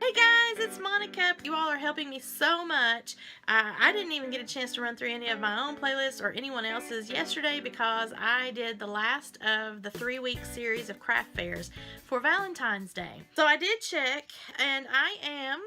Hey guys, it's Monica. You all are helping me so much. I didn't even get a chance to run through any of my own playlists or anyone else's yesterday because I did the last of the 3-week series of craft fairs for Valentine's Day. So I did check, and I am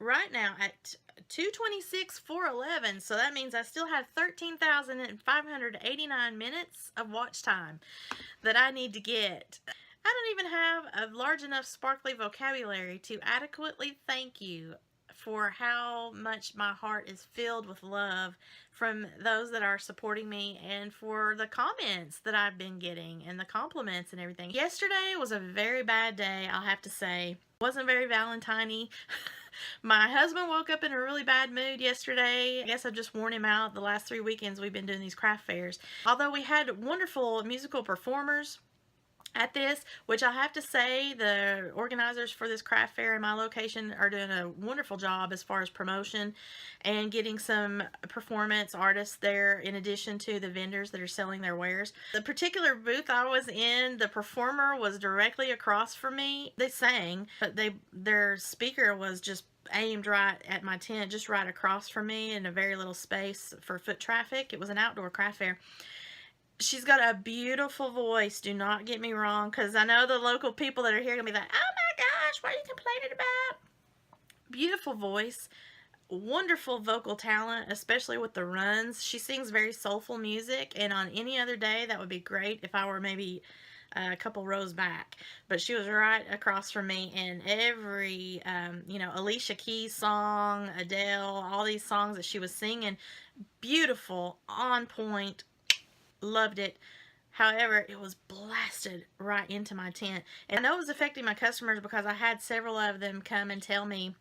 right now at 226,411. So that means I still have 13,589 minutes of watch time that I need to get. I don't even have a large enough sparkly vocabulary to adequately thank you for how much my heart is filled with love from those that are supporting me and for the comments that I've been getting and the compliments and everything. Yesterday was a very bad day, I'll have to say. It wasn't very Valentine-y. My husband woke up in a really bad mood yesterday. I guess I've just worn him out the last 3 weekends we've been doing these craft fairs. Although we had wonderful musical performers at this, which I have to say the organizers for this craft fair in my location are doing a wonderful job as far as promotion and getting some performance artists there in addition to the vendors that are selling their wares. The particular booth I was in, the performer was directly across from me. They sang, but their speaker was just aimed right at my tent, just right across from me in a very little space for foot traffic. It was an outdoor craft fair. She's got a beautiful voice, do not get me wrong, because I know the local people that are here are going to be like, oh my gosh, what are you complaining about? Beautiful voice, wonderful vocal talent, especially with the runs. She sings very soulful music, and on any other day, that would be great if I were maybe a couple rows back. But she was right across from me, and every, Alicia Keys song, Adele, all these songs that she was singing, beautiful, on point, loved it. However, it was blasted right into my tent. And I know it was affecting my customers because I had several of them come and tell me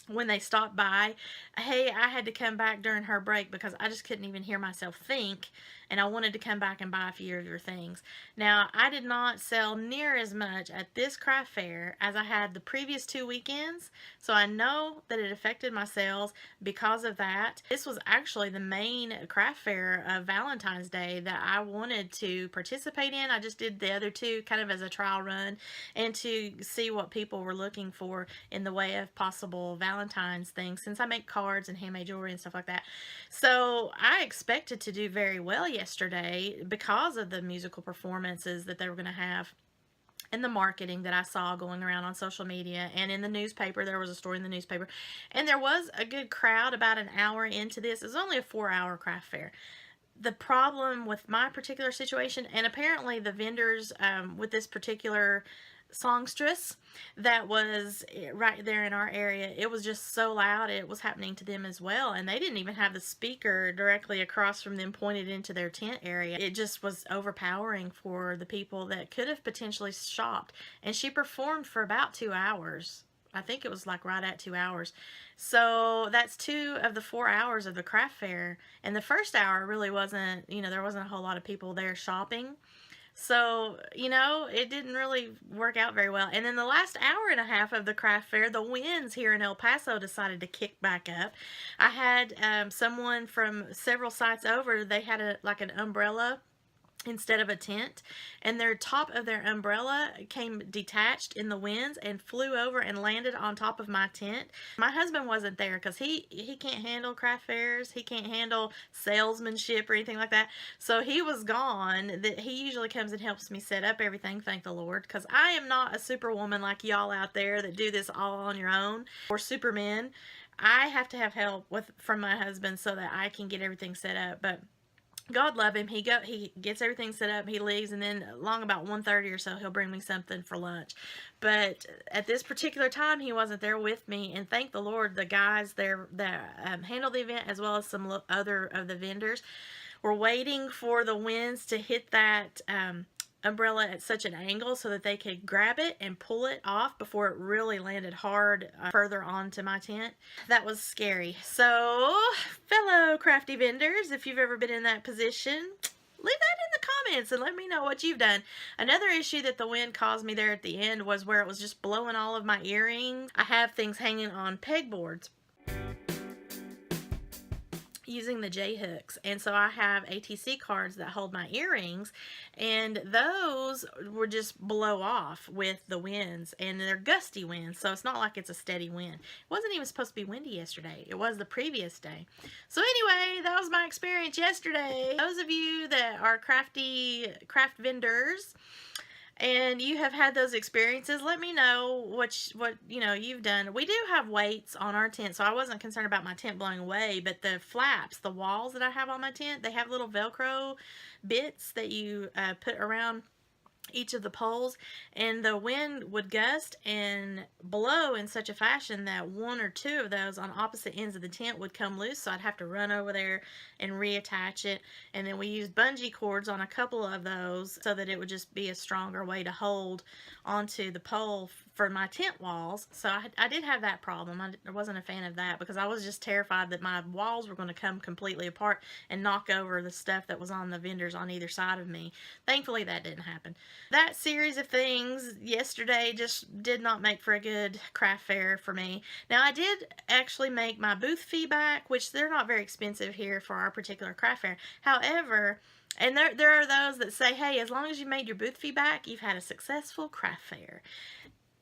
when they stopped by, hey, I had to come back during her break because I just couldn't even hear myself think, and I wanted to come back and buy a few of your things. Now, I did not sell near as much at this craft fair as I had the previous 2 weekends, so I know that it affected my sales because of that. This was actually the main craft fair of Valentine's Day that I wanted to participate in. I just did the other two kind of as a trial run and to see what people were looking for in the way of possible Valentine's things, since I make cards and handmade jewelry and stuff like that. So I expected to do very well yesterday because of the musical performances that they were going to have and the marketing that I saw going around on social media and in the newspaper. There was a story in the newspaper, and there was a good crowd about an hour into this. It was only a 4-hour craft fair. The problem with my particular situation, and apparently the vendors with this particular songstress that was right there in our area, it was just so loud it was happening to them as well, and they didn't even have the speaker directly across from them pointed into their tent area. It just was overpowering for the people that could have potentially shopped. And she performed for about 2 hours. I think it was like right at 2 hours. So that's 2 of the 4 hours of the craft fair. And the first hour really wasn't, there wasn't a whole lot of people there shopping. So, it didn't really work out very well. And then the last hour and a half of the craft fair, the winds here in El Paso decided to kick back up. I had someone from several sites over, they had an umbrella instead of a tent, and their top of their umbrella came detached in the winds and flew over and landed on top of my tent. My husband wasn't there because he can't handle craft fairs. He can't handle salesmanship or anything like that. So he was gone. He usually comes and helps me set up everything, thank the Lord, because I am not a superwoman like y'all out there that do this all on your own, or supermen. I have to have help from my husband so that I can get everything set up. But God love him. He gets everything set up, he leaves, and then along about 1:30 or so, he'll bring me something for lunch. But at this particular time, he wasn't there with me, and thank the Lord, the guys there that handle the event, as well as some other of the vendors, were waiting for the winds to hit that umbrella at such an angle so that they could grab it and pull it off before it really landed hard further onto my tent. That was scary. So, fellow crafty vendors, if you've ever been in that position, leave that in the comments and let me know what you've done. Another issue that the wind caused me there at the end was where it was just blowing all of my earrings. I have things hanging on pegboards. using the J hooks, and so I have ATC cards that hold my earrings, and those would just blow off with the winds, and they're gusty winds, so it's not like it's a steady wind. It wasn't even supposed to be windy yesterday. It was the previous day. So anyway, that was my experience yesterday. Those of you that are craft vendors and you have had those experiences, let me know what you've done. We do have weights on our tent, so I wasn't concerned about my tent blowing away, but the flaps, the walls that I have on my tent, they have little Velcro bits that you put around each of the poles, and the wind would gust and blow in such a fashion that one or two of those on opposite ends of the tent would come loose, so I'd have to run over there and reattach it. And then we used bungee cords on a couple of those so that it would just be a stronger way to hold onto the pole for my tent walls. So I did have that problem. I wasn't a fan of that because I was just terrified that my walls were going to come completely apart and knock over the stuff that was on the vendors on either side of me. Thankfully that didn't happen. That series of things yesterday just did not make for a good craft fair for me. Now I did actually make my booth fee back, which they're not very expensive here for our particular craft fair. However, and there are those that say, hey, as long as you made your booth fee back, you've had a successful craft fair.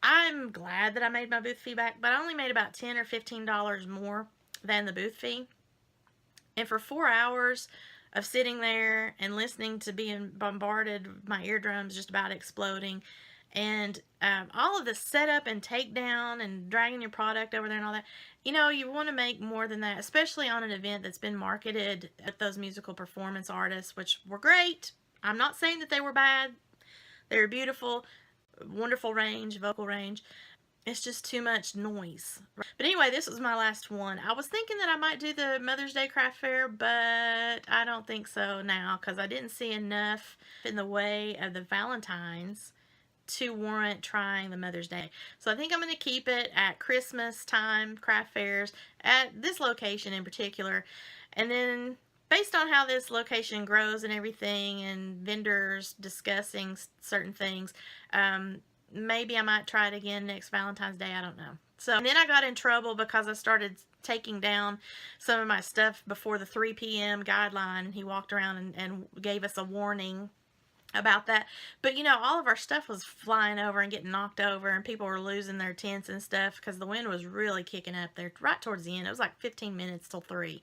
I'm glad that I made my booth fee back, but I only made about $10 or $15 more than the booth fee. And for 4 hours of sitting there and listening to being bombarded, my eardrums just about exploding, and all of the setup and takedown and dragging your product over there and all that, you want to make more than that, especially on an event that's been marketed at those musical performance artists, which were great. I'm not saying that they were bad. They were beautiful, wonderful range, vocal range. It's just too much noise. But anyway, this was my last one. I was thinking that I might do the Mother's Day craft fair, but I don't think so now because I didn't see enough in the way of the Valentines to warrant trying the Mother's Day. So I think I'm going to keep it at Christmas time craft fairs at this location in particular. And then based on how this location grows and everything and vendors discussing certain things, maybe I might try it again next Valentine's Day. I don't know. So, and then I got in trouble because I started taking down some of my stuff before the 3 p.m. guideline, and he walked around and gave us a warning about that. But all of our stuff was flying over and getting knocked over, and people were losing their tents and stuff because the wind was really kicking up there right towards the end. It was like 15 minutes till 3.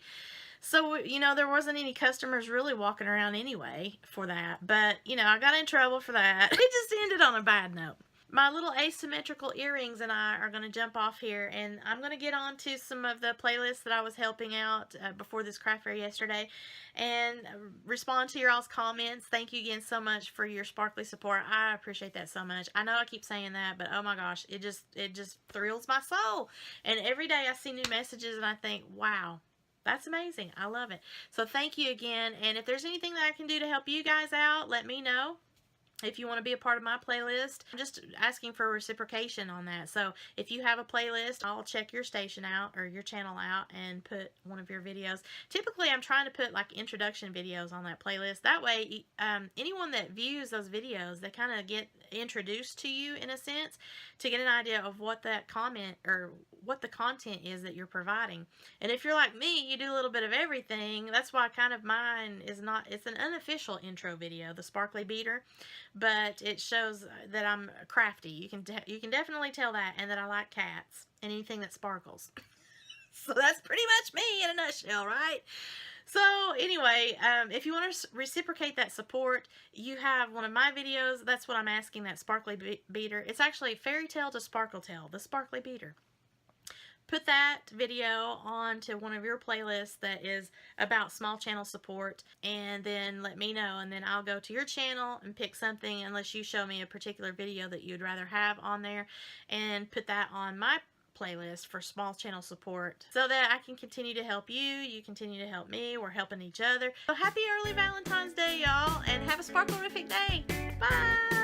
So, there wasn't any customers really walking around anyway for that. But, I got in trouble for that. It just ended on a bad note. My little asymmetrical earrings and I are going to jump off here, and I'm going to get on to some of the playlists that I was helping out before this craft fair yesterday and respond to your all's comments. Thank you again so much for your sparkly support. I appreciate that so much. I know I keep saying that, but oh my gosh, it just thrills my soul. And every day I see new messages and I think, wow, that's amazing. I love it. So thank you again. And if there's anything that I can do to help you guys out, let me know. If you want to be a part of my playlist, I'm just asking for reciprocation on that. So if you have a playlist, I'll check your station out or your channel out and put one of your videos. Typically, I'm trying to put like introduction videos on that playlist. That way, anyone that views those videos, they kind of get introduced to you in a sense to get an idea of what that comment or what the content is that you're providing. And if you're like me, you do a little bit of everything. That's why kind of mine is not, it's an unofficial intro video, the Sparkly Beater, but it shows that I'm crafty. You can definitely tell that, and that I like cats and anything that sparkles. So that's pretty much me in a nutshell, right? So anyway, if you want to reciprocate that support, you have one of my videos. That's what I'm asking, that Sparkly Beater. It's actually Fairy Tale to Sparkle Tale, the Sparkly Beater. Put that video onto one of your playlists that is about small channel support, and then let me know, and then I'll go to your channel and pick something, unless you show me a particular video that you'd rather have on there, and put that on my playlist for small channel support so that I can continue to help you, you continue to help me, we're helping each other. So happy early Valentine's Day, y'all, and have a sparklerific day. Bye!